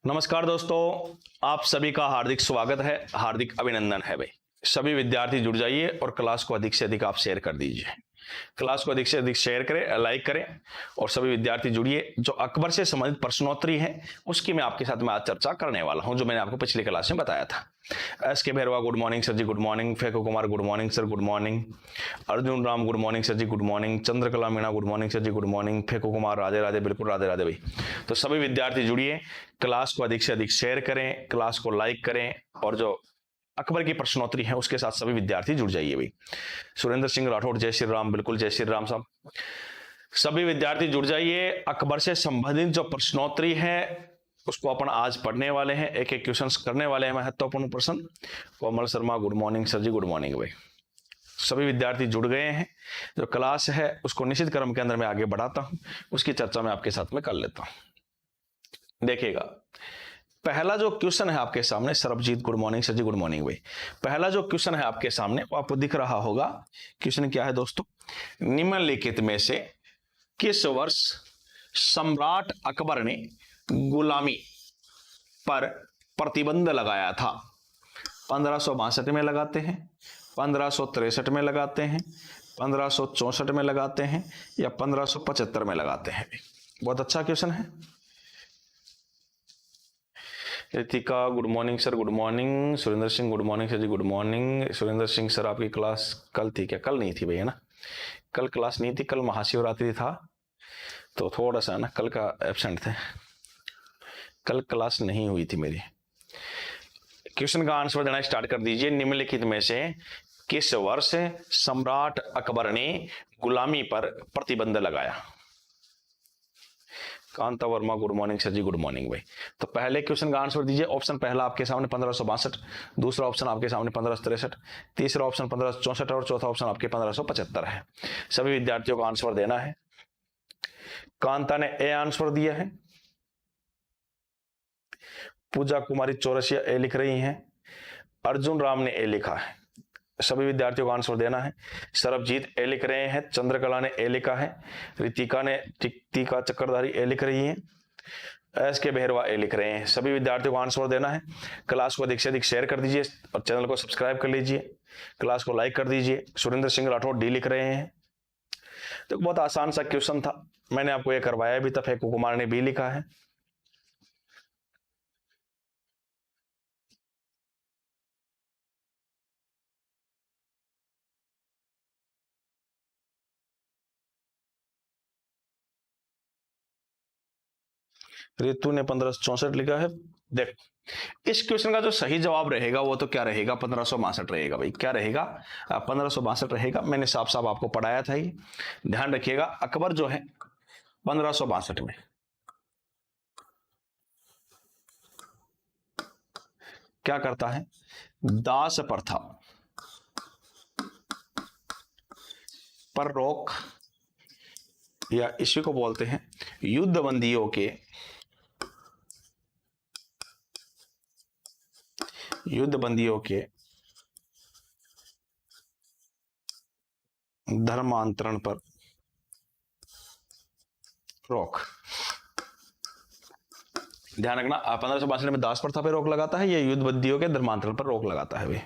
नमस्कार दोस्तों, आप सभी का हार्दिक स्वागत है, हार्दिक अभिनंदन है भाई। सभी विद्यार्थी जुड़ जाइए और क्लास को अधिक से अधिक आप शेयर कर दीजिए। क्लास को अधिक से अधिक शेयर करें, लाइक करें और सभी विद्यार्थी जुड़िए। जो अकबर से संबंधित प्रश्नोत्तरी है उसकी मैं आपके साथ में आज चर्चा करने वाला हूं, जो मैंने आपको पिछली क्लास में बताया था। S K Bhairava good morning sir ji, good morning. Feko Kumar good morning sir, good morning. Arjun Ram good morning sir ji, good morning. Chandrakala Meena good morning sir ji, good morning. Feko Kumar Radhe Radhe, बिल्कुल राधे राधे भाई। तो सभी विद्यार्थी जुड़िए, क्लास को अधिक से अधिक शेयर करें, क्लास को लाइक करें और जो अकबर की प्रश्नोत्तरी है उसके साथ सभी विद्यार्थी जुड़ जाइए भाई। सुरेंद्र सिंह राठौड़ जय श्री राम, बिल्कुल जय श्री राम साहब। सभी विद्यार्थी जुड़ जाइए। अकबर से संबंधित जो प्रश्नोत्तरी है उसको अपन आज पढ़ने वाले हैं, एक एक क्वेश्चन करने वाले हैं, महत्वपूर्ण प्रश्न। Komal Sharma good morning sir ji, good morning भाई। सभी विद्यार्थी जुड़ गए हैं। जो क्लास है उसको निश्चित क्रम के अंदर मैं आगे बढ़ाता हूं, उसकी चर्चा मैं आपके साथ में कर लेता हूं। देखिएगा, पहला जो क्वेश्चन है आपके सामने, Sarabjit good morning sir ji, good morning भाई। पहला जो क्वेश्चन है आपके सामने वो आपको दिख रहा होगा। क्वेश्चन क्या है दोस्तों? निम्नलिखित में से किस वर्ष सम्राट अकबर ने गुलामी पर प्रतिबंध लगाया था? 1562 में लगाते हैं, 1563 में लगाते हैं, 1564 में लगाते हैं या 1575 में लगाते हैं? बहुत अच्छा क्वेश्चन है। Ritika good morning sir, good morning. Surendra Singh good morning sir ji, good morning. Surendra Singh sir, आपकी क्लास कल थी क्या? कल नहीं थी भैया ना, कल क्लास नहीं थी, कल महाशिवरात्रि था तो थोड़ा सा ना कल का एब्सेंट थे, कल क्लास नहीं हुई थी मेरी। क्वेश्चन का आंसर देना स्टार्ट कर दीजिए। निम्नलिखित में से किस वर्ष सम्राट अकबर ने गुलामी पर प्रतिबंध लगाया? Kanta Verma good morning sir ji, good morning भाई। तो पहले क्वेश्चन का आंसर दीजिए। ऑप्शन पहला आपके सामने 1562, दूसरा ऑप्शन आपके सामने 1563, तीसरा ऑप्शन 1564 और चौथा ऑप्शन आपके 1575 है। सभी विद्यार्थियों को आंसर देना है। कांता ने ए आंसर दिया है, पूजा कुमारी चौरसिया ए लिख रही हैं, अर्जुन राम ने ए लिखा है। सभी विद्यार्थियों को आंसर देना है। सरबजीत ए लिख रहे हैं, चंद्रकला ने ए लिखा है, रितिका ने टिक्का चक्रधारी ए लिख रही है, एस के भैरवा ए लिख रहे हैं। सभी विद्यार्थियों को आंसर देना है। क्लास को अधिक से अधिक शेयर कर दीजिए और चैनल को सब्सक्राइब कर लीजिए, क्लास को लाइक कर दीजिए। सुरेंद्र सिंह राठौड़ डी लिख रहे हैं। तो बहुत आसान सा क्वेश्चन था, मैंने आपको यह करवाया भी था। फेको कुमार ने बी लिखा है। रितु ने 1564 लिखा है। देख, इस क्वेश्चन का जो सही जवाब रहेगा वो तो क्या रहेगा? 1562 रहेगा भाई। क्या रहेगा? 1562 रहेगा। मैंने साफ साफ आपको पढ़ाया था, ही ध्यान रखिएगा। अकबर जो है 1562 में क्या करता है? दास प्रथा पर रोक, या इसी को बोलते हैं युद्धबंदियों के धर्मांतरण पर रोक। ध्यान रखना, 1562 में दास प्रथा पर रोक लगाता है या युद्धबंदियों के धर्मांतरण पर रोक लगाता है भाई।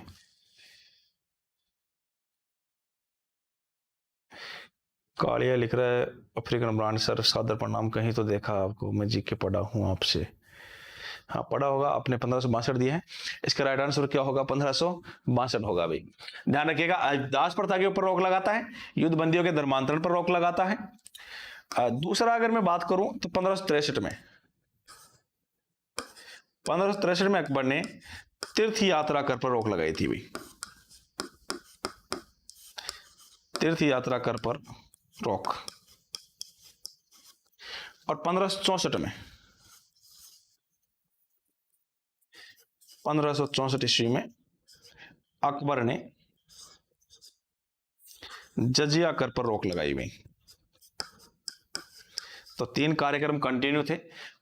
कालिया लिख रहा है अफ्रीकन ब्रांड सर, सादर प्रणाम। कहीं तो देखा आपको, मैं जी के पढ़ा हूं आपसे। हाँ पढ़ा होगा आपने, 1562 दिया है। इसका राइट आंसर क्या होगा? 1562 होगा भाई। ध्यान रखिएगा, दास प्रथा के ऊपर रोक लगाता है, युद्धबंदियों के धर्मांतरण पर रोक लगाता है। दूसरा अगर मैं बात करूं तो 1563 में 1563 में अकबर ने तीर्थ यात्रा कर पर रोक लगाई थी भाई। तीर्थ यात्रा कर पर रोक। और 1564 ईस्वी में अकबर ने जजिया कर पर रोक लगाई हुई। तो तीन कार्यक्रम कंटिन्यू थे।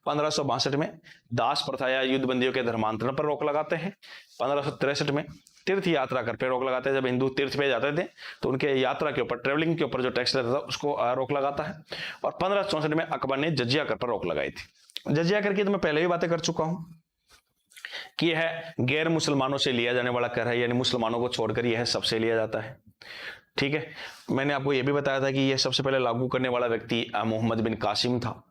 1562 में दास प्रथा या युद्धबंदियों के धर्मांतरण पर रोक लगाते हैं। 1563 में तीर्थ यात्रा कर पे रोक लगाते हैं। जब हिंदू तीर्थ पे जाते थे तो उनके यात्रा के ऊपर, ट्रेवलिंग के ऊपर जो टैक्स लगता था उसको रोक लगाता है। और 1564 में अकबर ने जजिया कर पर रोक लगाई थी। जजिया कर की तो मैं पहले भी बातें कर चुका हूं कि यह गैर मुसलमानों से लिया जाने वाला कर है, यानी मुसलमानों को छोड़कर यह सबसे लिया जाता है। ठीक है, मैंने आपको यह भी बताया था कि यह सबसे पहले लागू करने वाला व्यक्ति मोहम्मद बिन कासिम था।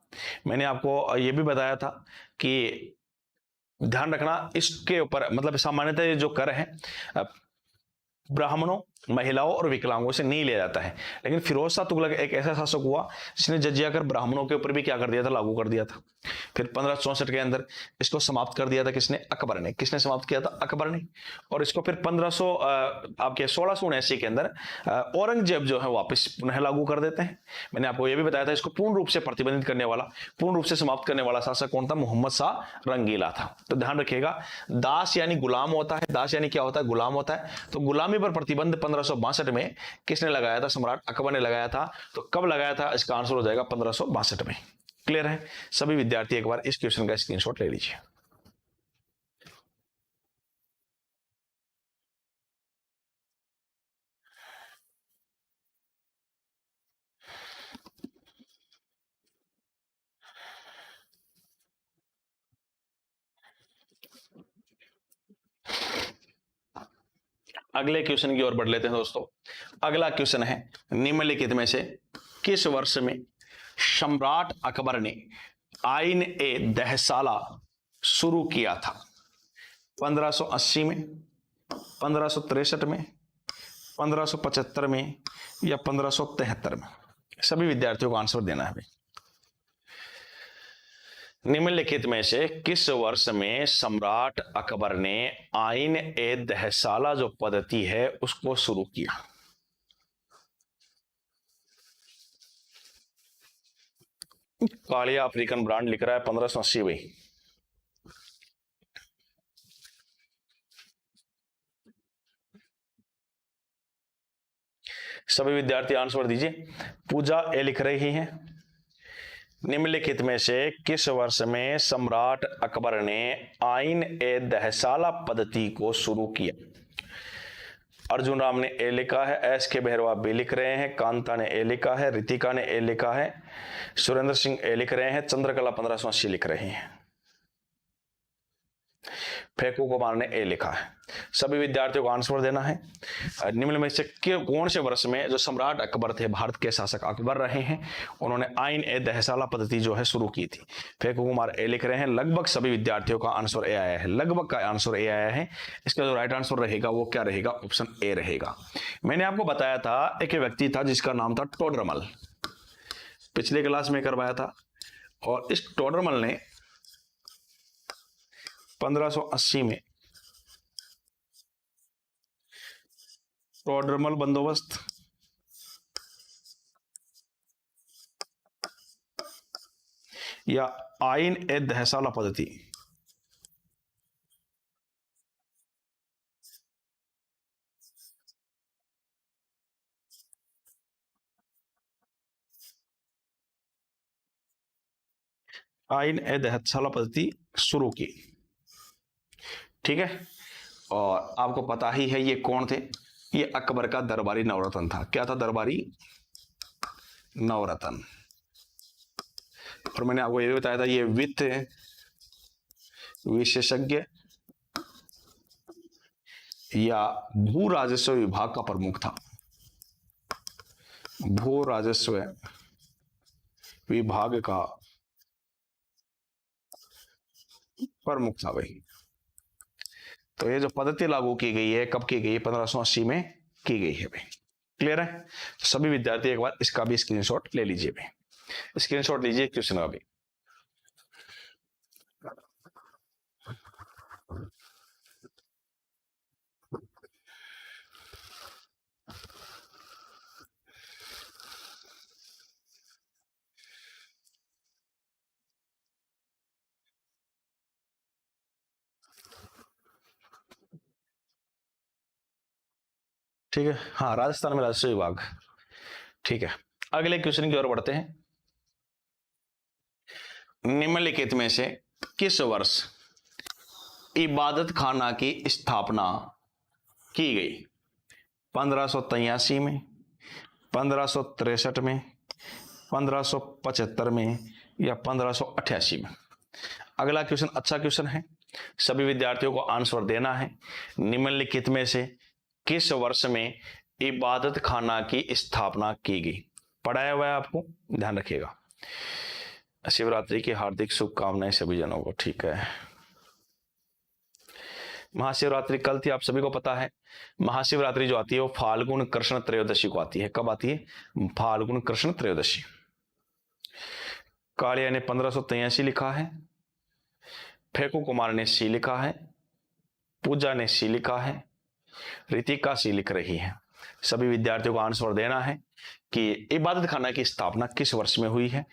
मैंने आपको यह भी बताया था कि ध्यान रखना इसके ऊपर, मतलब सामान्यतः ये जो कर है ब्राह्मणों, महिलाओं और विकलांगों से नहीं लिया जाता है, लेकिन फिरोज शाह तुगलक एक ऐसा शासक हुआ जिसने जजिया कर ब्राह्मणों के ऊपर भी क्या कर दिया था, लागू कर दिया था। फिर 1564 के अंदर इसको समाप्त कर दिया था किसने, अकबर ने। किसने समाप्त किया था, अकबर ने। और इसको फिर 1679 के अंदर औरंगजेब जो है वापस पुनः लागू कर देते हैं। मैंने आपको यह भी बताया था इसको पूर्ण रूप से प्रतिबंधित करने वाला, पूर्ण रूप से समाप्त करने वाला शासक कौन था, मोहम्मद शाह रंगीला था। तो ध्यान रखिएगा, दास यानी गुलाम होता है, दास यानी क्या होता है, गुलाम होता है। तो गुलामी पर प्रतिबंध 1562 में किसने लगाया था, सम्राट अकबर ने लगाया था। तो कब लगाया था, इसका आंसर हो जाएगा 1562 में। क्लियर है? सभी विद्यार्थी एक बार इस क्वेश्चन का स्क्रीनशॉट ले लीजिए। अगले क्वेश्चन की ओर बढ़ लेते हैं दोस्तों। अगला क्वेश्चन है, निम्नलिखित में से किस वर्ष में सम्राट अकबर ने आइन ए दहसाला शुरू किया था? 1580 में, 1563 में, 1575 में या 1573 में? सभी विद्यार्थियों को आंसर देना है भाई। निम्नलिखित में से किस वर्ष में सम्राट अकबर ने आइन ए दहसाला जो पद्धति है उसको शुरू किया? कालिया अफ्रीकन ब्रांड लिख रहा है 1580 भाई। सभी विद्यार्थी आंसर दीजिए। पूजा ए लिख रही हैं, निम्नलिखित में से किस वर्ष में सम्राट अकबर ने आइन ए दहसाला पद्धति को शुरू किया? अर्जुन राम ने ए लिखा है, एस के बहरवा बी लिख रहे हैं, कांता ने ए लिखा है, रितिका ने ए लिखा है, सुरेंद्र सिंह ए लिख रहे हैं, चंद्रकला 1580 लिख रहे हैं, फेकू कुमार ने ए लिखा है। सभी विद्यार्थियों को आंसर देना है। निम्न में से कौन से वर्ष में जो सम्राट अकबर थे, भारत के शासक अकबर रहे हैं, उन्होंने आइन ए दहसाला पद्धति जो है शुरू की थी? फेकू कुमार ए लिख रहे हैं। लगभग सभी विद्यार्थियों का आंसर ए आया है, लगभग का आंसर ए आया है। इसका जो राइट आंसर रहेगा वो क्या रहेगा, ऑप्शन ए रहेगा। मैंने आपको बताया था एक व्यक्ति था जिसका नाम था टोडरमल, पिछले क्लास में करवाया था। और इस टोडरमल ने 1580 में टोडरमल बंदोबस्त, या आइन ए दहसाला पद्धति, आइन ए दहसाला पद्धति शुरू की। ठीक है, और आपको पता ही है ये कौन थे, ये अकबर का दरबारी नवरत्न था। क्या था, दरबारी नवरत्न। और मैंने आपको ये भी बताया था ये वित्त विशेषज्ञ या भू राजस्व विभाग का प्रमुख था, भू राजस्व विभाग का प्रमुख था भाई। तो ये जो पद्धति लागू की गई है, कब की गई है, 1580 में की गई है भाई। क्लियर है? तो सभी विद्यार्थी एक बार इसका भी स्क्रीनशॉट ले लीजिए भाई, स्क्रीनशॉट लीजिए क्वेश्चन का भी। ठीक है, हाँ, राजस्थान में राजस्व विभाग। ठीक है, अगले क्वेश्चन की ओर बढ़ते हैं। निम्नलिखित में से किस वर्ष इबादत खाना की स्थापना की गई? 1583 में, 1563 में, 1575 में या 1588 में? अगला क्वेश्चन अच्छा क्वेश्चन है, सभी विद्यार्थियों को आंसर देना है। निम्नलिखित में से किस वर्ष में इबादत खाना की स्थापना की गई? पढ़ाया हुआ है आपको, ध्यान रखिएगा। शिवरात्रि की हार्दिक शुभकामनाएं सभी जनों को। ठीक है, महाशिवरात्रि कल थी, आप सभी को पता है। महाशिवरात्रि जो आती है वो फाल्गुन कृष्ण त्रयोदशी को आती है। कब आती है? फाल्गुन कृष्ण त्रयोदशी। कालिया ने 1583 लिखा है, फेकू कुमार ने सी लिखा है, पूजा ने सी लिखा है, रितिका सी लिख रही है। सभी विद्यार्थियों को आंसर देना है कि इबादत खाना की स्थापना किस वर्ष में हुई है।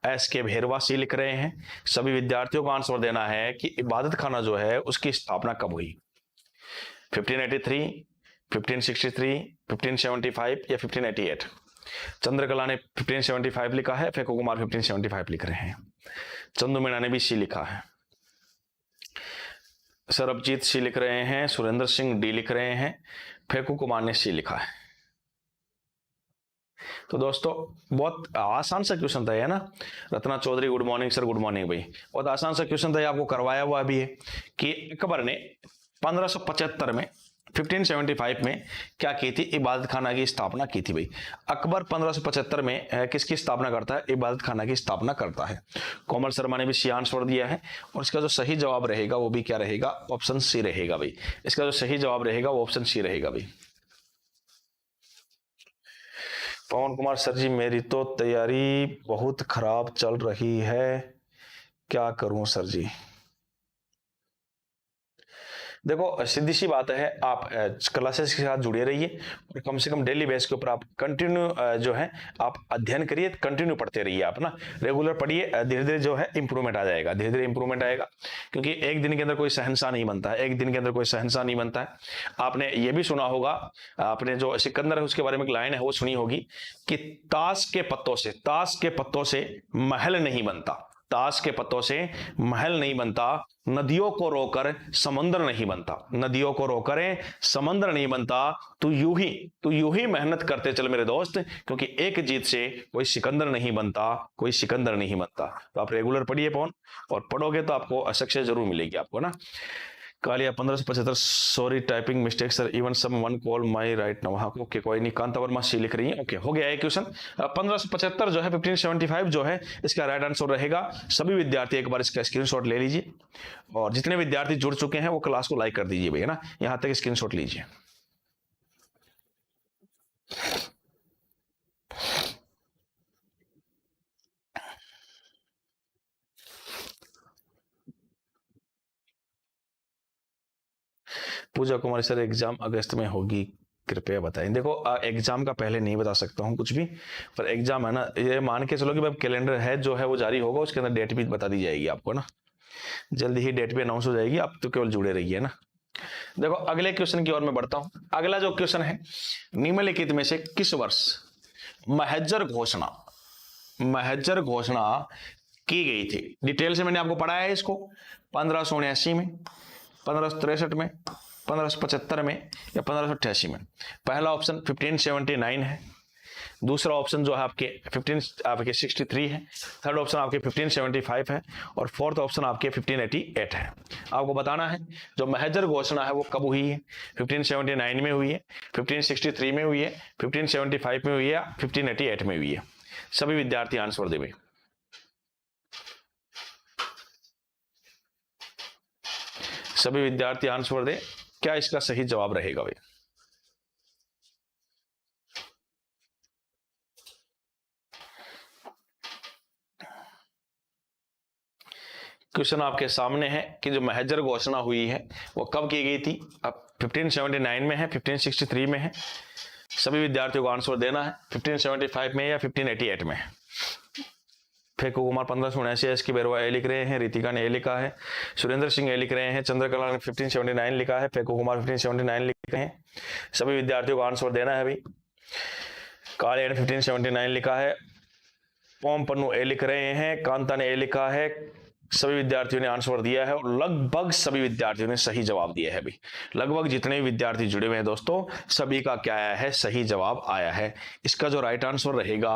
एस के भेरवा सी लिख रहे हैं। सभी विद्यार्थियों को आंसर देना है कि इबादत खाना जो है उसकी स्थापना कब हुई। 1583, 1563, 1575 या 1588? चंद्रकला ने 1575 लिखा है, फेको कुमार 1575 लिख रहे हैं। चंदू मीणा ने भी सी लिखा है। सरबजीत सी लिख रहे हैं, सुरेंद्र सिंह डी लिख रहे हैं, फेकू कुमार ने सी लिखा है। तो दोस्तों बहुत आसान सा क्वेश्चन था, है ना। Ratna Chaudhary good morning sir. Good morning भाई। बहुत आसान सा क्वेश्चन था, आपको करवाया हुआ भी है कि अकबर ने 1575 में 1575 में क्या की थी? इबादत खाना की स्थापना की थी भाई। अकबर 1575 में किसकी स्थापना करता है? इबादत खाना की स्थापना करता है। कोमल शर्मा ने भी सी आंसर दिया है और इसका जो सही जवाब रहेगा वो भी क्या रहेगा? ऑप्शन सी रहेगा भाई। इसका जो सही जवाब रहेगा वो ऑप्शन सी रहेगा भाई। पवन कुमार सर जी, मेरी तो तैयारी बहुत खराब चल रही है, क्या करूं सर जी? देखो सीधी सी बात है, आप क्लासेस के साथ जुड़े रहिए और कम से कम डेली बेस के ऊपर आप कंटिन्यू जो है आप अध्ययन करिए, कंटिन्यू पढ़ते रहिए। आप ना रेगुलर पढ़िए, धीरे धीरे जो है इंप्रूवमेंट आ जाएगा, धीरे धीरे इंप्रूवमेंट आएगा। क्योंकि एक दिन के अंदर कोई शहंशाह नहीं बनता है, एक दिन के अंदर कोई शहंशाह नहीं बनता है। आपने ये भी सुना होगा, आपने जो सिकंदर है उसके बारे में एक लाइन है वो सुनी होगी कि ताश के पत्तों से महल नहीं बनता, ताश के पत्तों से महल नहीं बनता, नदियों को रोकर समंदर नहीं बनता, नदियों को रोकर समंदर नहीं बनता। तू यूं ही मेहनत करते चल मेरे दोस्त, क्योंकि एक जीत से कोई सिकंदर नहीं बनता, कोई सिकंदर नहीं बनता। तो आप रेगुलर पढ़िए पवन, और पढ़ोगे तो आपको सक्सेस जरूर मिलेगी आपको ना। Kaliya 1575, sorry typing mistake sir, even someone call my right now. हाँ ओके, कोई नहीं। कांता वर्मा सी लिख रही है। ओके, हो गया ये क्वेश्चन। 1575 जो है 1575 जो है इसका राइट आंसर रहेगा। सभी विद्यार्थी एक बार इसका स्क्रीनशॉट ले लीजिए, और जितने विद्यार्थी जुड़ चुके हैं वो क्लास को लाइक कर दीजिए भैया ना, यहां तक स्क्रीनशॉट लीजिए। पूजा कुमारी सर, एग्जाम अगस्त में होगी, कृपया बताएं। देखो एग्जाम का पहले नहीं बता सकता हूं कुछ भी, पर एग्जाम है ना, ये मान के चलो कि भाई कैलेंडर है जो है वो जारी होगा, उसके अंदर डेट भी बता दी जाएगी आपको ना, जल्दी ही डेट भी अनाउंस हो जाएगी। आप तो केवल जुड़े रहिए ना। देखो अगले क्वेश्चन की ओर मैं बढ़ता हूं। अगला जो क्वेश्चन है, निम्नलिखित में से किस वर्ष महज्जर घोषणा की गई थी? डिटेल से मैंने आपको पढ़ाया है इसको। 1579 में, 1563 में, 1575 में या 1588 में? पहला ऑप्शन 1579 है, दूसरा ऑप्शन जो है आपके 63 है, थर्ड ऑप्शन आपके 1575 है, और फोर्थ ऑप्शन आपके 1588 है। आपको बताना है जो महज्जर घोषणा है वो कब हुई है। 1579 में हुई है, 1563 में हुई है, 1575 में हुई है या 1588 में हुई है? सभी विद्यार्थी आंसर देवे। सभी विद्यार्थी आंसर दे, क्या इसका सही जवाब रहेगा भाई? क्वेश्चन आपके सामने है कि जो महज्जर घोषणा हुई है वो कब की गई थी। अब 1579 में है, 1563 में है। सभी विद्यार्थियों को आंसर देना है, 1575 में या 1588 में। फेकू कुमार 1579, एस की बेरवा ए लिख रहे हैं, रितिका ने ए लिखा है, सुरेंद्र सिंह ए लिख रहे हैं, चंद्रकला ने 1579 लिखा है, फेकू कुमार 1579 लिख रहे हैं। सभी विद्यार्थियों को आंसर देना है भाई। काले ने 1579 लिखा है, ओम पन्नू ए लिख रहे हैं, कांता ने ए लिखा है, सभी विद्यार्थियों ने आंसर दिया है और लगभग सभी विद्यार्थियों ने सही जवाब दिया है भाई। लगभग जितने भी विद्यार्थी जुड़े हुए हैं दोस्तों, सभी का क्या आया है, सही जवाब आया है। इसका जो राइट आंसर रहेगा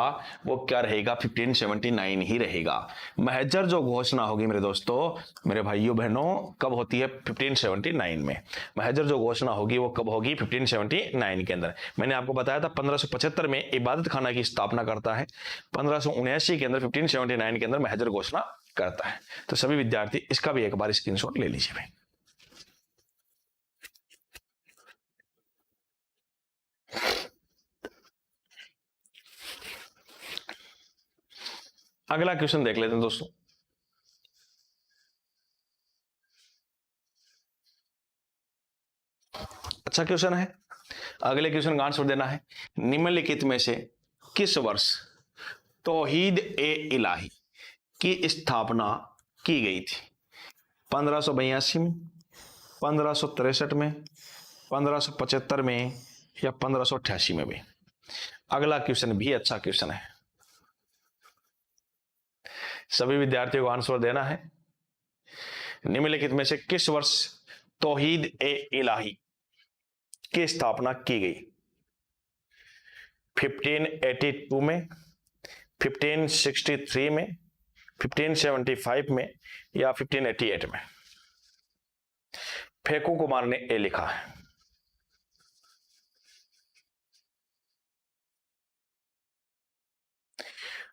वो क्या रहेगा, 1579 ही रहेगा। महजर जो घोषणा होगी मेरे दोस्तों, मेरे भाइयों बहनों, कब होती है, 1579 में। महजर जो घोषणा होगी वो कब होगी, 1579 के अंदर। मैंने आपको बताया था 1575 में इबादत खाना की स्थापना करता है, 1579 के अंदर, 1579 के अंदर महजर घोषणा करता है। तो सभी विद्यार्थी इसका भी एक बार स्क्रीनशॉट ले लीजिए भाई। अगला क्वेश्चन देख लेते हैं दोस्तों। अच्छा क्वेश्चन है। अगले क्वेश्चन का आंसर देना है, निम्नलिखित में से किस वर्ष तौहीद ए इलाही की स्थापना की गई थी? 1582 में, 1563 में, 1575 में या 1588 में भी? अगला क्वेश्चन भी अच्छा क्वेश्चन है, सभी विद्यार्थियों को आंसर देना है। निम्नलिखित में से किस वर्ष तौहीद ए इलाही की स्थापना की गई? 1582 में, 1563 में, 1575 में या 1588 में? फेकू कुमार ने ए लिखा है।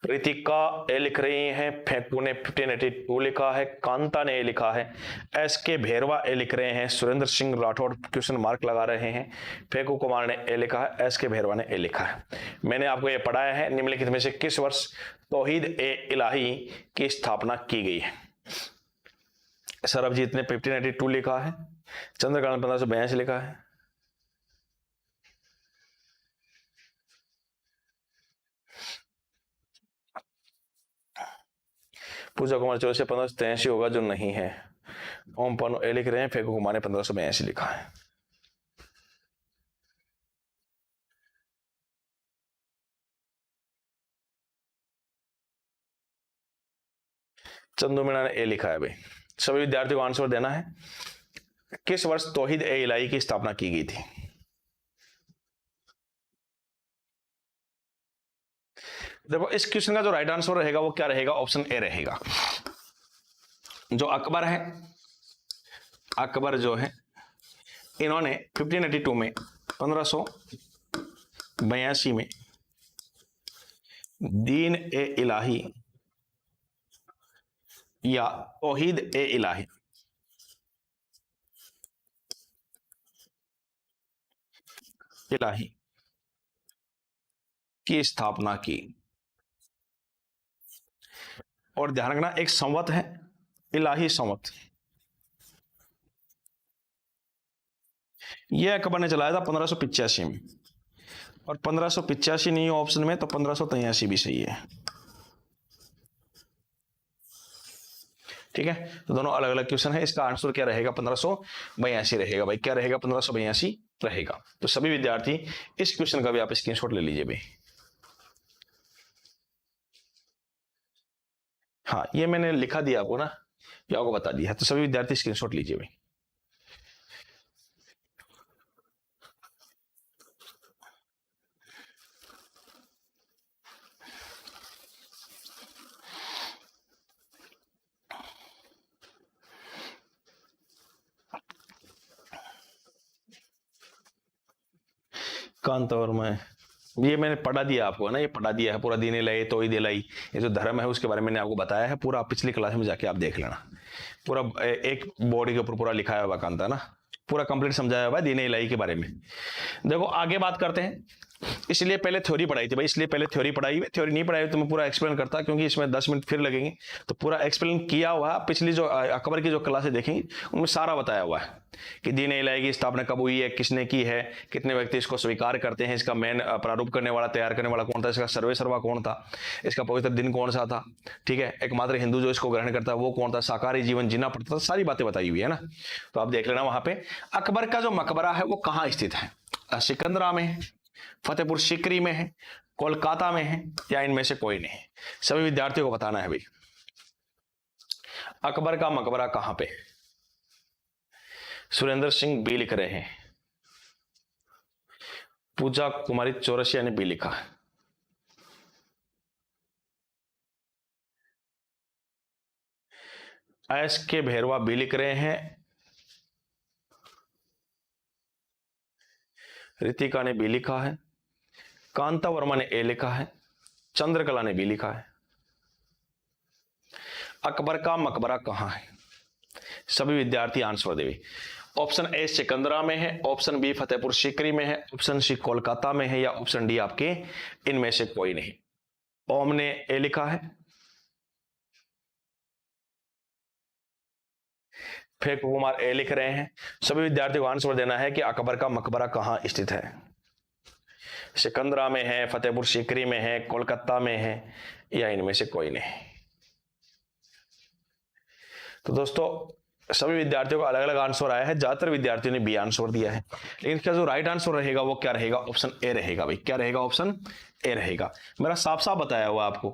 रितिका ए लिख रही हैं, फेकू ने 1582 लिखा है, कांता ने ए लिखा है, एस के भेरवा ए लिख रहे हैं, सुरेंद्र सिंह राठौड़ क्वेश्चन मार्क लगा रहे हैं, फेकू कुमार ने ए लिखा है, एस के भेरवा ने ए लिखा है। मैंने आपको ये पढ़ाया है, निम्नलिखित में से किस वर्ष तौहीद ए इलाही की स्थापना की गई है? सरबजीत ने 1582 लिखा है, चंद्रकांत 1582 लिखा है, पूजा कुमार 1483 होगा जो नहीं है, ओम पनो ए लिख रहे हैं, फेकू कुमार ने 1582 लिखा है। चंदू मीणा ने ए लिखा है भाई। सभी विद्यार्थियों को आंसर देना है, किस वर्ष तौहीद ए इलाही की स्थापना की गई थी? देखो इस क्वेश्चन का जो राइट आंसर रहेगा वो क्या रहेगा, ऑप्शन ए रहेगा। जो अकबर है, अकबर जो है, इन्होंने 1582 में, 1582 में दीन ए इलाही या तौहीद ए इलाही की स्थापना की। और ध्यान रखना, एक संवत है इलाही संवत, यह अकबर ने चलाया था 1585 में, और 1585 नहीं ऑप्शन में तो 1583 भी सही है। ठीक है, तो दोनों अलग अलग क्वेश्चन है। इसका आंसर क्या रहेगा, 1582 रहेगा भाई। क्या रहेगा, 1582 रहेगा। तो सभी विद्यार्थी इस क्वेश्चन का भी आप स्क्रीनशॉट ले लीजिए भाई। हाँ, ये मैंने लिखा दिया आपको ना, ये आपको बता दिया है, तो सभी विद्यार्थी स्क्रीनशॉट लीजिए भाई। कांतौर में ये मैंने पढ़ा दिया आपको ना, ये पढ़ा दिया है पूरा, दीन इलाही तौहीद इलाही, ये जो धर्म है उसके बारे में मैंने आपको बताया है पूरा। पिछली क्लास में जाके आप देख लेना, पूरा एक बोर्ड के ऊपर पूरा लिखाया हुआ कांता ना, पूरा कंप्लीट समझाया हुआ है दीन इलाही के बारे में। देखो आगे बात करते हैं। इसलिए पहले थ्योरी पढ़ाई थी भाई, इसलिए पहले थ्योरी पढ़ाई है। थ्योरी नहीं पढ़ाई तो मैं पूरा एक्सप्लेन करता, क्योंकि इसमें 10 मिनट फिर लगेंगे, तो पूरा एक्सप्लेन किया हुआ। पिछली जो अकबर की जो क्लासें देखेंगी उनमें सारा बताया हुआ है कि दीन इलाही की स्थापना कब हुई है, किसने की है, कितने व्यक्ति इसको स्वीकार करते हैं, इसका मेन प्रारूप करने वाला, तैयार करने वाला कौन था, इसका सर्वे सर्वा कौन था, इसका पवित्र दिन कौन सा था, ठीक है, एकमात्र हिंदू जो इसको ग्रहण करता है वो कौन था, शाकाहारी जीवन जीना पड़ता था, सारी बातें बताई हुई है ना। तो आप देख लेना वहां पे। अकबर का जो मकबरा है वो कहाँ स्थित है, सिकंदरा में है, फतेहपुर सीकरी में है, कोलकाता में है, या इनमें से कोई नहीं? सभी विद्यार्थियों को बताना है भाई। अकबर का मकबरा कहां पे? सुरेंद्र सिंह बी लिख रहे हैं। पूजा कुमारी चौरसिया ने बी लिखा है। एस के भैरवा बी लिख रहे हैं। रितिका ने बी लिखा है। कांता वर्मा ने ए लिखा है। चंद्रकला ने बी लिखा है। अकबर का मकबरा कहां है? सभी विद्यार्थी आंसर देवे। ऑप्शन ए सिकंदरा में है, ऑप्शन बी फतेहपुर सीकरी में है, ऑप्शन सी कोलकाता में है, या ऑप्शन डी आपके इनमें से कोई नहीं। ओम ने ए लिखा है। फेकू कुमार ए लिख रहे हैं। सभी विद्यार्थियों को आंसर देना है कि अकबर का मकबरा कहां स्थित है। सिकंदरा में है, फतेहपुर सीकरी में है, कोलकाता में है, या इनमें से कोई नहीं। तो दोस्तों सभी विद्यार्थियों का अलग अलग आंसर आया है। ज्यादातर विद्यार्थियों ने बी आंसर दिया है, लेकिन इसका जो राइट आंसर रहेगा वो क्या रहेगा? ऑप्शन ए रहेगा भाई। क्या रहेगा? ऑप्शन ए रहेगा। मेरा साफ साफ बताया हुआ आपको,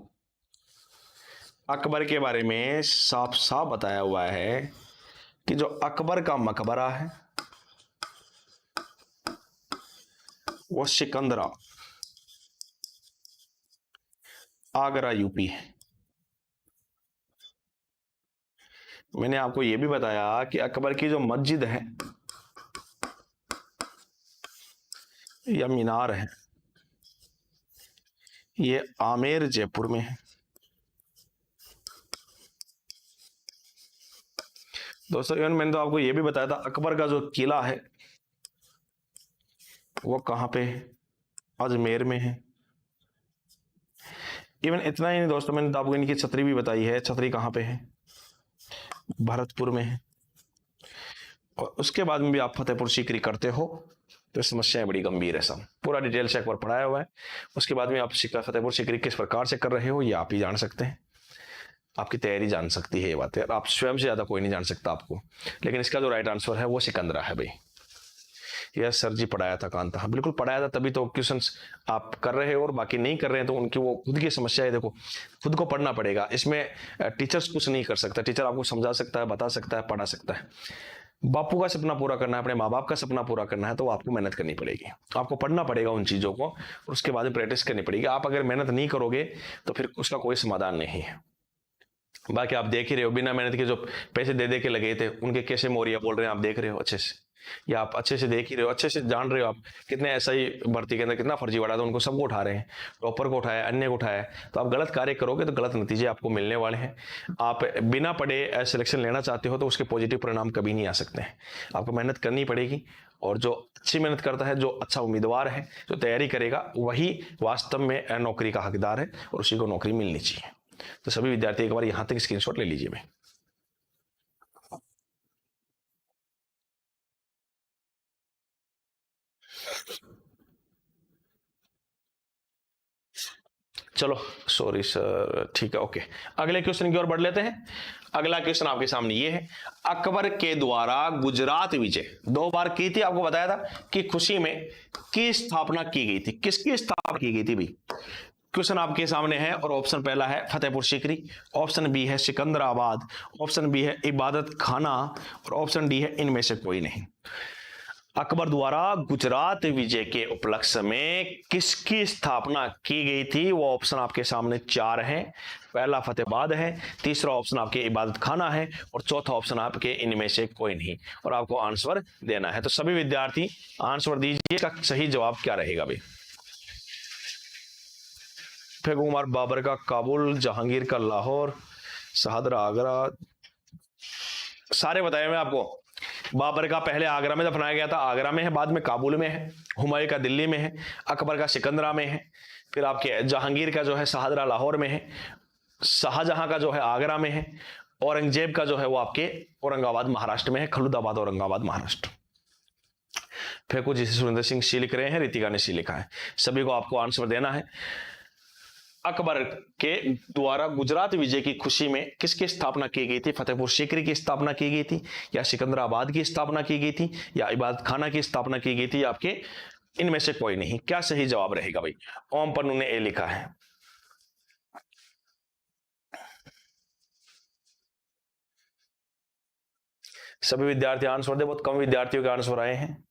अकबर के बारे में साफ साफ बताया हुआ है कि जो अकबर का मकबरा है वो सिकंदरा, आगरा यूपी है। मैंने आपको यह भी बताया कि अकबर की जो मस्जिद है या मीनार है ये आमेर जयपुर में है। दोस्तों इवन मैंने तो आपको यह भी बताया था अकबर का जो किला है वो कहां पे है? अजमेर में है। इवन इतना ही नहीं दोस्तों, मैंने तो आपको इनकी छतरी भी बताई है। छतरी कहां पे है? भरतपुर में है। और उसके बाद में भी आप फतेहपुर सीकरी करते हो तो समस्याएं बड़ी गंभीर है। सब पूरा डिटेल से एक बार पढ़ाया हुआ है। उसके बाद में आप फतेहपुर सीकरी किस प्रकार से कर रहे हो ये आप ही जान सकते हैं। आपकी तैयारी जान सकती है ये बातें, आप स्वयं से ज्यादा कोई नहीं जान सकता आपको। लेकिन इसका जो राइट आंसर है वो सिकंदरा है भाई। यह सर जी पढ़ाया था कांता, हाँ बिल्कुल पढ़ाया था, तभी तो क्वेश्चंस आप कर रहे हो और बाकी नहीं कर रहे हैं तो उनकी वो खुद की समस्या है। देखो खुद को पढ़ना पड़ेगा, इसमें टीचर्स कुछ नहीं कर सकता। टीचर आपको समझा सकता है, बता सकता है, पढ़ा सकता है। बापू का सपना पूरा करना है, अपने माँ बाप का सपना पूरा करना है तो आपको मेहनत करनी पड़ेगी। आपको पढ़ना पड़ेगा उन चीज़ों को और उसके बाद में प्रैक्टिस करनी पड़ेगी। आप अगर मेहनत नहीं करोगे तो फिर उसका कोई समाधान नहीं है। बाकी आप देख ही रहे हो, बिना मेहनत के जो पैसे दे दे के लगे थे उनके कैसे मोरिया बोल रहे हैं, आप देख रहे हो अच्छे से, या आप अच्छे से देख ही रहे हो, अच्छे से जान रहे हो आप कितने ऐसा ही भर्ती के अंदर कितना फर्जीवाड़ा था। उनको सबको उठा रहे हैं, टॉपर को उठाया, अन्य को उठाया। तो आप गलत कार्य करोगे तो गलत नतीजे आपको मिलने वाले हैं। आप बिना पढ़े सिलेक्शन लेना चाहते हो तो उसके पॉजिटिव परिणाम कभी नहीं आ सकते हैं। आपको मेहनत करनी पड़ेगी और जो अच्छी मेहनत करता है, जो अच्छा उम्मीदवार है, जो तैयारी करेगा, वही वास्तव में नौकरी का हकदार है और उसी को नौकरी मिलनी चाहिए। तो सभी विद्यार्थी एक बार यहां तक स्क्रीनशॉट ले लीजिए भाई। चलो सॉरी सर, ठीक है, ओके। अगले क्वेश्चन की ओर बढ़ लेते हैं। अगला क्वेश्चन आपके सामने ये है, अकबर के द्वारा गुजरात विजय 2 बार की थी, आपको बताया था कि खुशी में की स्थापना की गई थी। किसकी स्थापना की गई थी भाई? क्वेश्चन आपके सामने है और ऑप्शन पहला है फतेहपुर सीकरी, ऑप्शन बी है सिकंदराबाद, ऑप्शन बी है इबादत खाना और ऑप्शन डी है इनमें से कोई नहीं। अकबर द्वारा गुजरात विजय के उपलक्ष्य में किसकी स्थापना की गई थी? वो ऑप्शन आपके सामने 4 हैं। पहला फतेहाबाद है, तीसरा ऑप्शन आपके इबादत खाना है और चौथा ऑप्शन आपके इनमें से कोई नहीं। और आपको आंसर देना है। तो सभी विद्यार्थी आंसर दीजिए, का सही जवाब क्या रहेगा भाई? फेकू कुमार बाबर का काबुल, जहांगीर का लाहौर, शहादरा आगरा, सारे बताए मैं आपको। बाबर का पहले आगरा में दफनाया गया था, आगरा में है, बाद में काबुल में है, हुमायूं का दिल्ली में है, अकबर का सिकंदरा में है, फिर आपके जहांगीर का जो है शहादरा लाहौर में है, शाहजहां का जो है आगरा में है, औरंगजेब का जो है वो आपके औरंगाबाद महाराष्ट्र में है, खलुदाबाद औरंगाबाद महाराष्ट्र। फेकू जी से सुरेंद्र सिंह सी लिख रहे हैं, रितिका ने सी लिखा है। सभी को आपको आंसर देना है। अकबर के द्वारा गुजरात विजय की खुशी में किसकी स्थापना की गई थी? फतेहपुर सीकरी की स्थापना की गई थी, या सिकंदराबाद की स्थापना की गई थी, या इबादत खाना की स्थापना की गई थी, आपके इनमें से कोई नहीं। क्या सही जवाब रहेगा भाई? ओम पन्नू ने ए लिखा है। सभी विद्यार्थी आंसर दे, बहुत कम विद्यार्थियों के आंसर आए हैं।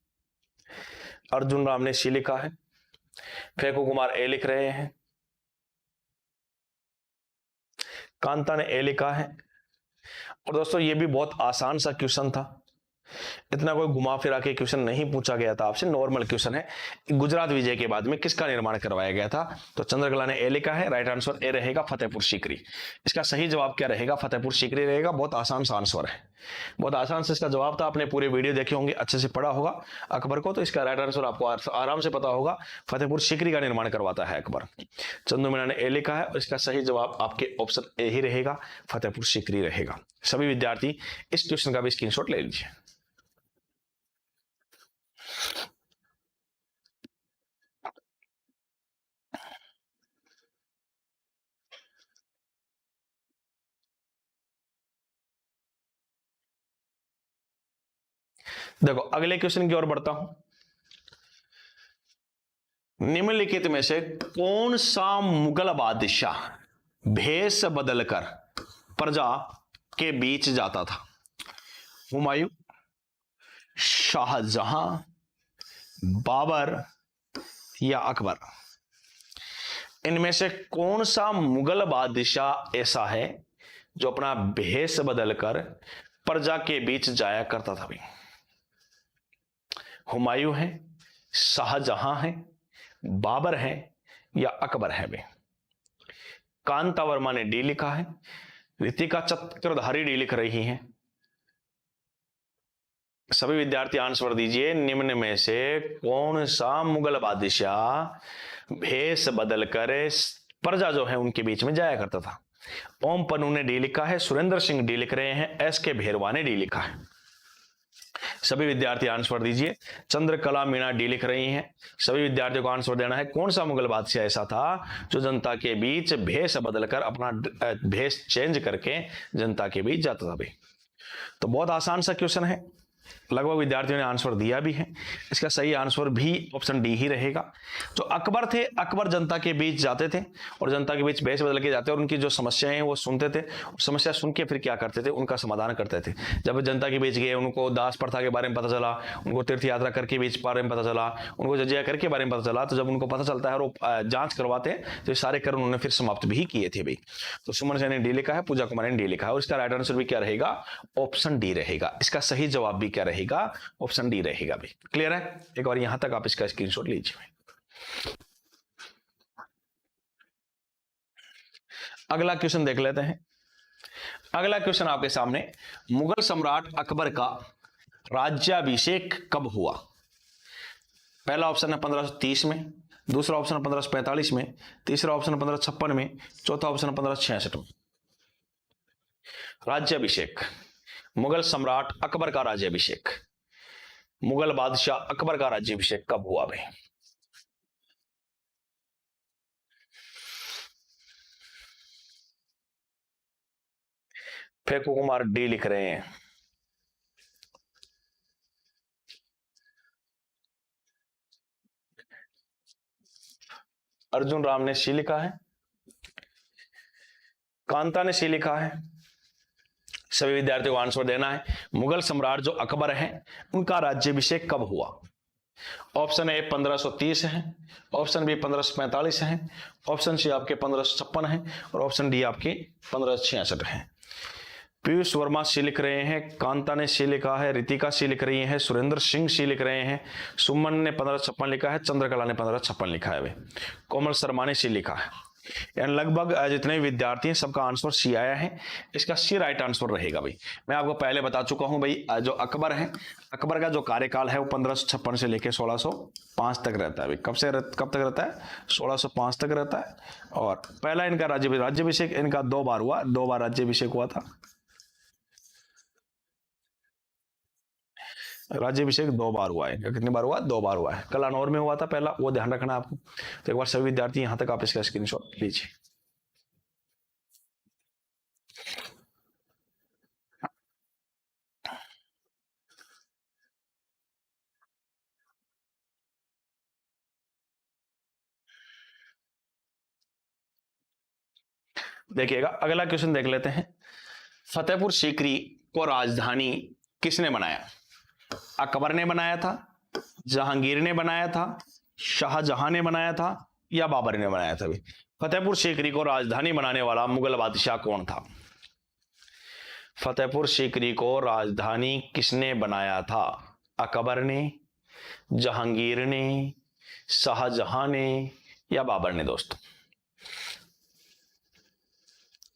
अर्जुन राम ने सी लिखा है, फेकू कुमार ए लिख रहे हैं, कांता ने ए लिखा है। और दोस्तों ये भी बहुत आसान सा क्वेश्चन था, इतना कोई घुमा फिरा के क्वेश्चन नहीं पूछा गया था आपसे, नॉर्मल क्वेश्चन है। गुजरात विजय के बाद में किसका निर्माण करवाया गया था? तो चंद्रकला ने ए लिखा है, राइट आंसर ए रहेगा, फतेहपुर सीकरी। इसका सही जवाब क्या रहेगा? फतेहपुर सीकरी रहेगा। बहुत आसान सा आंसर है, बहुत आसान से इसका जवाब था। आपने पूरे वीडियो देखे होंगे, अच्छे से पढ़ा होगा अकबर को, तो इसका राइट आंसर आपको आराम से पता होगा, फतेहपुर सीकरी का निर्माण करवाता है अकबर। चंदू मीना ने ए लिखा है और इसका सही जवाब आपके ऑप्शन ए ही रहेगा, फतेहपुर सीकरी रहेगा। सभी विद्यार्थी इस क्वेश्चन का भी स्क्रीनशॉट ले लीजिए। देखो अगले क्वेश्चन की ओर बढ़ता हूं। निम्नलिखित में से कौन सा मुगल बादशाह भेष बदलकर प्रजा के बीच जाता था? हुमायूं, शाहजहां, बाबर या अकबर? इनमें से कौन सा मुगल बादशाह ऐसा है जो अपना भेष बदलकर प्रजा के बीच जाया करता था? भाई हुमायूं है, शाहजहां है, बाबर है या अकबर है? भाई कांता वर्मा ने डी लिखा है, रितिका चक्रधारी डी लिख रही हैं। सभी विद्यार्थी आंसर दीजिए, निम्न में से कौन सा मुगल बादशाह भेष बदलकर प्रजा जो है उनके बीच में जाया करता था? ओम पन्नू ने डी लिखा है, सुरेंद्र सिंह डी लिख रहे हैं, एस के भेरवा ने डी लिखा है। सभी विद्यार्थी आंसर दीजिए। चंद्रकला मीणा डी लिख रही हैं। सभी विद्यार्थियों को आंसर देना है, कौन सा मुगल बादशाह ऐसा था जो जनता के बीच भेष बदलकर अपना भेष चेंज करके जनता के बीच जाता था? भाई तो बहुत आसान सा क्वेश्चन है, लगभग विद्यार्थियों ने आंसर दिया भी है। इसका सही आंसर भी ऑप्शन डी ही रहेगा। जो अकबर थे, अकबर जनता के बीच जाते थे और जनता के बीच भेष बदल के जाते और उनकी जो समस्याएं हैं वो सुनते थे, समस्या सुन के फिर क्या करते थे, उनका समाधान करते थे। जब जनता के बीच गए, उनको दास प्रथा के बारे में पता चला, उनको तीर्थ यात्रा करके बीच बारे में पता चला, उनको जजिया करके बारे में पता चला, तो जब उनको पता चलता है और वो जांच करवाते हैं तो ये सारे कर्म उन्होंने फिर समाप्त भी किए थे। भाई तो सुमन सेन ने डी लिखा है, पूजा कुमार ने डी लिखा है और इसका राइट आंसर भी क्या रहेगा? ऑप्शन डी रहेगा। इसका सही जवाब भी क्या रहेगा? ऑप्शन डी रहेगा। भी क्लियर है? एक बार यहां तक आप इसका स्क्रीनशॉट लीजिए। अगला क्वेश्चन देख लेते हैं। अगला क्वेश्चन आपके सामने, मुगल सम्राट अकबर का राज्याभिषेक कब हुआ? पहला ऑप्शन है 1530 में, दूसरा ऑप्शन है 1545 में, तीसरा ऑप्शन है 1556 में, चौथा ऑप्शन है 1566 में। राज्याभिषेक, मुगल सम्राट अकबर का राज्याभिषेक, मुगल बादशाह अकबर का राज्याभिषेक कब हुआ? भाई फेकू कुमार डी लिख रहे हैं, अर्जुन राम ने सी लिखा है, कांता ने सी लिखा है। सभी विद्यार्थियों को आंसर देना है, मुगल सम्राट जो अकबर है उनका राज्याभिषेक कब हुआ? ऑप्शन ए 1530 है, ऑप्शन बी 1545 है, ऑप्शन सी आपके 1556 है और ऑप्शन डी आपके 1566 है। पीयूष वर्मा सी लिख रहे हैं, कांता ने सी लिखा है, रितिका सी लिख रही है, सुरेंद्र सिंह सी लिख रहे हैं, सुमन ने 1556 लिखा है, चंद्रकला ने 1556 लिखा है, कोमल शर्मा ने सी लिखा है। यानी लगभग जितने विद्यार्थी हैं सबका आंसर सी आया है। इसका सी राइट आंसर रहेगा। भाई मैं आपको पहले बता चुका हूं, भाई जो अकबर है, अकबर का जो कार्यकाल है वो 1556 से लेकर 1605 तक रहता है। भाई कब तक रहता है? 1605 तक रहता है। और पहला इनका राज्याभिषेक इनका 2 बार हुआ, 2 बार राज्याभिषेक हुआ था। राज्याभिषेक 2 बार हुआ है। कितनी बार हुआ? 2 बार हुआ है। कलानौर में हुआ था पहला, वो ध्यान रखना आपको। तो एक बार सभी विद्यार्थी यहां तक आप इसका स्क्रीनशॉट लीजिए। देखिएगा अगला क्वेश्चन देख लेते हैं। फतेहपुर सीकरी को राजधानी किसने बनाया? अकबर ने बनाया था, जहांगीर ने बनाया था, शाहजहां ने बनाया था या बाबर ने बनाया था? भाई फतेहपुर सीकरी को राजधानी बनाने वाला मुगल बादशाह कौन था? फतेहपुर सीकरी को राजधानी किसने बनाया था? अकबर ने, जहांगीर ने, शाहजहां ने या बाबर ने? दोस्तों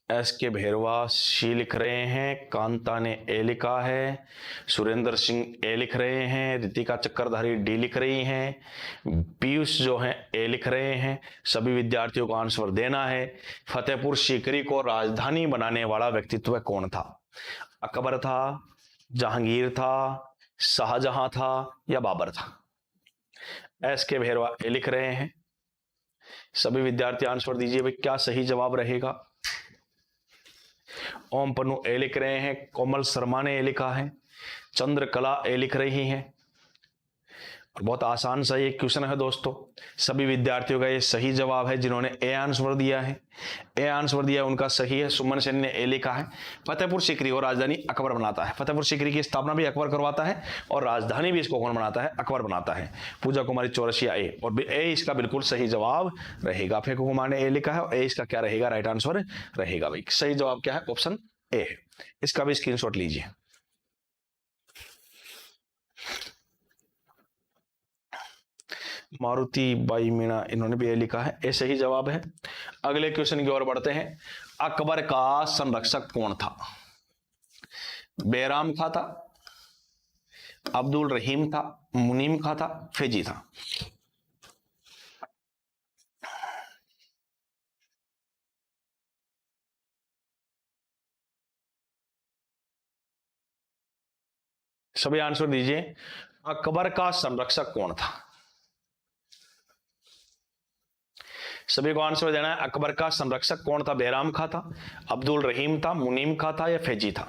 एस के भेरवा सी लिख रहे हैं, कांता ने ए लिखा है, सुरेंद्र सिंह ए लिख रहे हैं, रितिका चक्रधारी डी लिख रही हैं, पीयूष जो है ए लिख रहे हैं। सभी विद्यार्थियों को आंसर देना है। फतेहपुर सीकरी को राजधानी बनाने वाला व्यक्तित्व कौन था? अकबर था, जहांगीर था, शाहजहां था या बाबर था? एस के भेरवा ए लिख रहे हैं। सभी विद्यार्थी आंसर दीजिए भाई, क्या सही जवाब रहेगा? ओम पन्नू ए लिख रहे हैं, कोमल शर्मा ने ए लिखा है, चंद्रकला ए लिख रही हैं। और बहुत आसान सा ये क्वेश्चन है दोस्तों, सभी विद्यार्थियों का ये सही जवाब है जिन्होंने ए आंसर दिया है। ए आंसर दिया उनका सही है। सुमन सेन ने ए लिखा है। फतेहपुर सीकरी और राजधानी अकबर बनाता है। फतेहपुर सीकरी की स्थापना भी अकबर करवाता है और राजधानी भी इसको कौन बनाता है? अकबर बनाता है। पूजा कुमारी चौरसिया ए, और ए इसका बिल्कुल सही जवाब रहेगा। फेकू कुमार ने ए लिखा है और ए इसका क्या रहेगा? राइट आंसर रहेगा भाई। सही जवाब क्या है? ऑप्शन ए है। इसका भी स्क्रीनशॉट लीजिए। मारुति बाई मीणा इन्होंने भी ये लिखा है, ए सही जवाब है। अगले क्वेश्चन की ओर बढ़ते हैं। अकबर का संरक्षक कौन था? बैराम खां था, अब्दुल रहीम था, मुनीम खां था, फैजी था? सभी आंसर दीजिए। अकबर का संरक्षक कौन था? सभी को आंसर देना है। अकबर का संरक्षक कौन था? बैराम खां था, अब्दुल रहीम था, मुनीम खां था या फैजी था?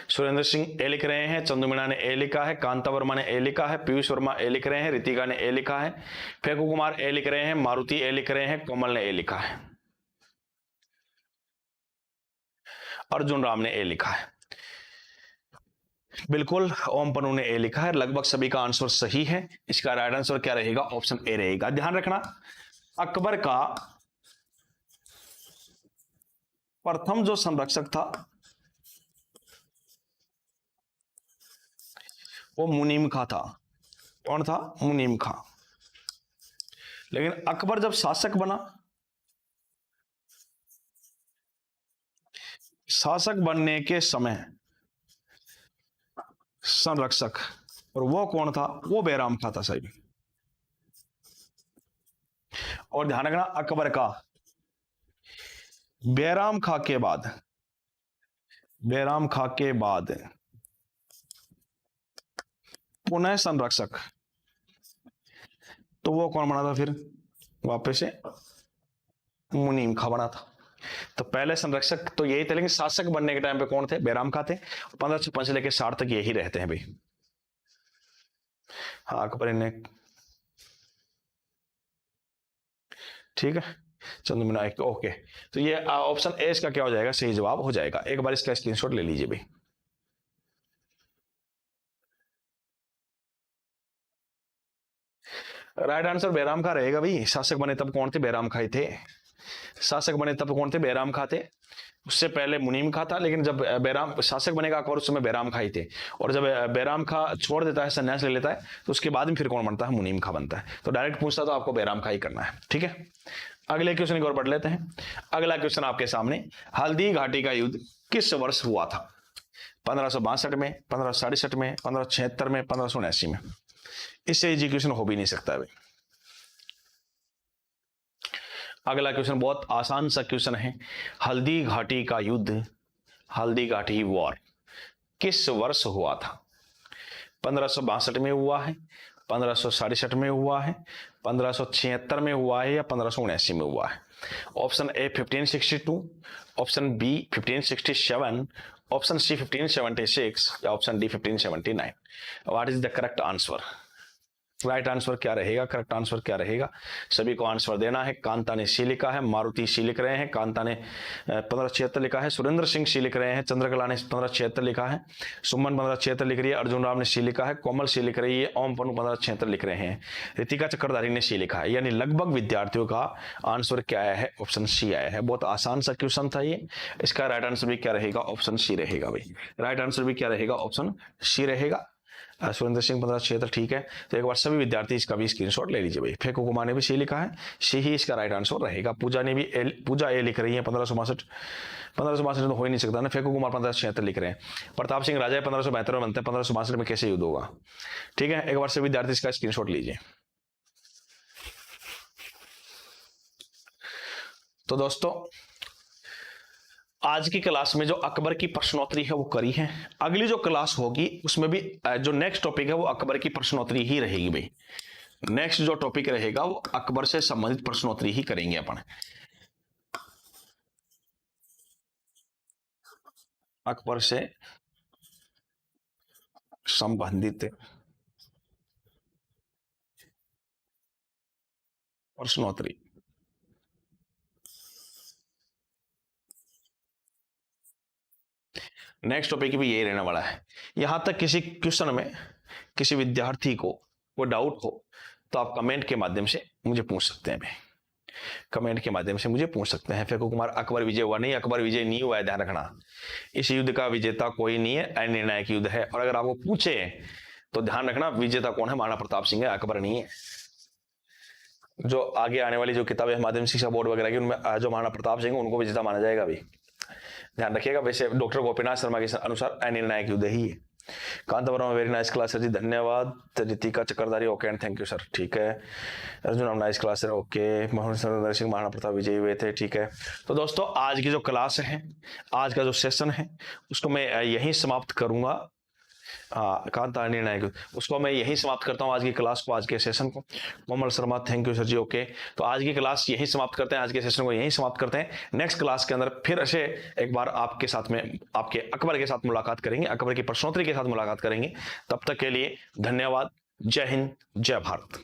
सुरेंद्र सिंह ए लिख रहे हैं, चंदू मीणा ने ए लिखा है, कांता वर्मा ने ए लिखा है, पीयूष वर्मा ए लिख रहे हैं, रितिका ने ए लिखा है, फेकू कुमार ए लिख रहे हैं, मारुति ए लिख रहे हैं, कोमल ने ए लिखा है, अर्जुन राम ने ए लिखा है। बिल्कुल ओम पन्नू ने ए लिखा है। लगभग सभी का आंसर सही है। इसका राइट आंसर क्या रहेगा? ऑप्शन ए रहेगा। ध्यान रखना, अकबर का प्रथम जो संरक्षक था वो मुनीम खां था। कौन था? मुनीम खां। लेकिन अकबर जब शासक बना, शासक बनने के समय संरक्षक, और वो कौन था? वो बैराम खां था साहब। और ध्यान रखना, अकबर का बैराम खां के बाद, बैराम खां के बाद पुनः संरक्षक, तो वो कौन बना था फिर? वापस से मुनीम खां बना था। तो पहले संरक्षक तो यही थे, लेकिन शासक बनने के टाइम पे कौन थे? बैराम खां थे। 1556 से लेकर 60 तक यही रहते हैं भाई। हाँ अकबर ने, ठीक है, चंदू मीणा एक, ओके। तो ये ऑप्शन ए इसका क्या हो जाएगा? सही जवाब हो जाएगा। एक बार इसका स्क्रीनशॉट ले लीजिए भाई। राइट आंसर बैराम खां रहेगा भाई। शासक बने तब कौन थे? बैराम खां थे। शासक बने तब कौन थे? बैराम खां थे। उससे पहले मुनीम खां था, लेकिन जब बैराम शासक बनेगा अकबर उस समय बैराम खां ही थे। और जब बैराम खां छोड़ देता है, संन्यास ले लेता है, तो उसके बाद में फिर कौन बनता है? मुनीम खां बनता है। तो डायरेक्ट पूछता तो आपको बैराम खां ही करना है। ठीक है, अगले क्वेश्चन की ओर बढ़ लेते हैं। अगला क्वेश्चन आपके सामने, हल्दी घाटी का युद्ध किस वर्ष हुआ था? 1562 में, 1567 में, 1576 में, 1579 में? इससे इजी क्वेश्चन हो भी नहीं सकता है भाई। अगला क्वेश्चन बहुत आसान सा क्वेश्चन है। हल्दी घाटी का युद्ध, हल्दी घाटी वॉर किस वर्ष हुआ था? 1562 में हुआ है, 1567 में हुआ है, 1576 में हुआ है या 1579 में हुआ है? Option A 1562, option B 1567, option C 1576 या option D 1579? What is the correct answer? Right answer क्या रहेगा, करेक्ट आंसर क्या रहेगा, सभी को आंसर देना है। कांता ने सी लिखा है, मारुति सी लिख रहे हैं, कांता ने 1576 लिखा है, सुरेंद्र सिंह सी लिख रहे हैं, चंद्रकला ने 1576 लिखा है, सुमन 1576 लिख रही है, अर्जुन राम ने सी लिखा है, कोमल सी लिख रही है, ओम पन्नू 1576 लिख रहे हैं, रितिका चक्रधारी ने सी लिखा है। यानी लगभग विद्यार्थियों का आंसर क्या आया है, ऑप्शन सी आया है। बहुत आसान सा क्वेश्चन था ये। इसका राइट आंसर भी क्या रहेगा, ऑप्शन सी रहेगा भाई। राइट आंसर भी क्या रहेगा, ऑप्शन सी रहेगा। सुरेंद्र सिंह 1576 ठीक है। तो एक बार सभी विद्यार्थी इसका भी स्क्रीनशॉट ले लीजिए भाई। फेको कुमार ने भी सी लिखा है, सी ही इसका राइट आंसर रहेगा। पूजा ने भी पूजा ए लिख रही है 1562 तो हो ही नहीं सकता ना। फेको कुमार 1576 लिख रहे हैं। प्रताप सिंह राजा 1572 में बनते हैं, 1562 में कैसे युद्ध होगा। ठीक है, एक बार सभी विद्यार्थी इसका स्क्रीनशॉट लीजिए। तो दोस्तों आज की क्लास में जो अकबर की प्रश्नोत्तरी है वो करी है। अगली जो क्लास होगी उसमें भी जो नेक्स्ट टॉपिक है वो अकबर की प्रश्नोत्तरी ही रहेगी भाई। नेक्स्ट जो टॉपिक रहेगा वो अकबर से संबंधित प्रश्नोत्तरी ही करेंगे अपन। अकबर से संबंधित प्रश्नोत्तरी। नेक्स्ट टॉपिक भी यही रहने वाला है। यहां तक किसी क्वेश्चन में किसी विद्यार्थी को कोई डाउट हो तो आप कमेंट के माध्यम से मुझे पूछ सकते हैं। कमेंट के माध्यम से मुझे पूछ सकते हैं। फेको कुमार अकबर विजय हुआ नहीं, अकबर विजय नहीं हुआ है, ध्यान रखना। इस युद्ध का विजेता कोई नहीं है, अनिर्णायक युद्ध है। और अगर आपको पूछे तो ध्यान रखना विजेता कौन है, महाराणा प्रताप सिंह है, अकबर नहीं है। जो आगे आने वाली जो किताबें माध्यमिक शिक्षा बोर्ड वगैरह की उनमें जो महाराणा प्रताप सिंह उनको विजेता माना जाएगा भी, ध्यान रखिएगा। वैसे डॉक्टर गोपीनाथ शर्मा के अनुसार अनिर्णायक युद्ध ही है। Kanta Verma very nice class sir ji, धन्यवाद। Ritika Chakradhari okay and thank you sir, ठीक है। Arjun Ram nice class sir, okay. Mohan Singh Maharana Pratap विजयी हुए थे, ठीक है। तो दोस्तों आज की जो क्लास है, आज का जो सेशन है उसको मैं यहीं समाप्त करूंगा। कांता निर्णायक उसको मैं यहीं समाप्त करता हूं आज की क्लास को, आज के सेशन को। Komal Sharma thank you sir ji, okay. तो आज की क्लास यहीं समाप्त करते हैं, आज के सेशन को यहीं समाप्त करते हैं। नेक्स्ट क्लास के अंदर फिर से एक बार आपके साथ में आपके अकबर के साथ मुलाकात करेंगे, अकबर की प्रश्नोत्तरी के साथ मुलाकात करेंगे। तब तक के लिए धन्यवाद। जय हिंद, जय भारत।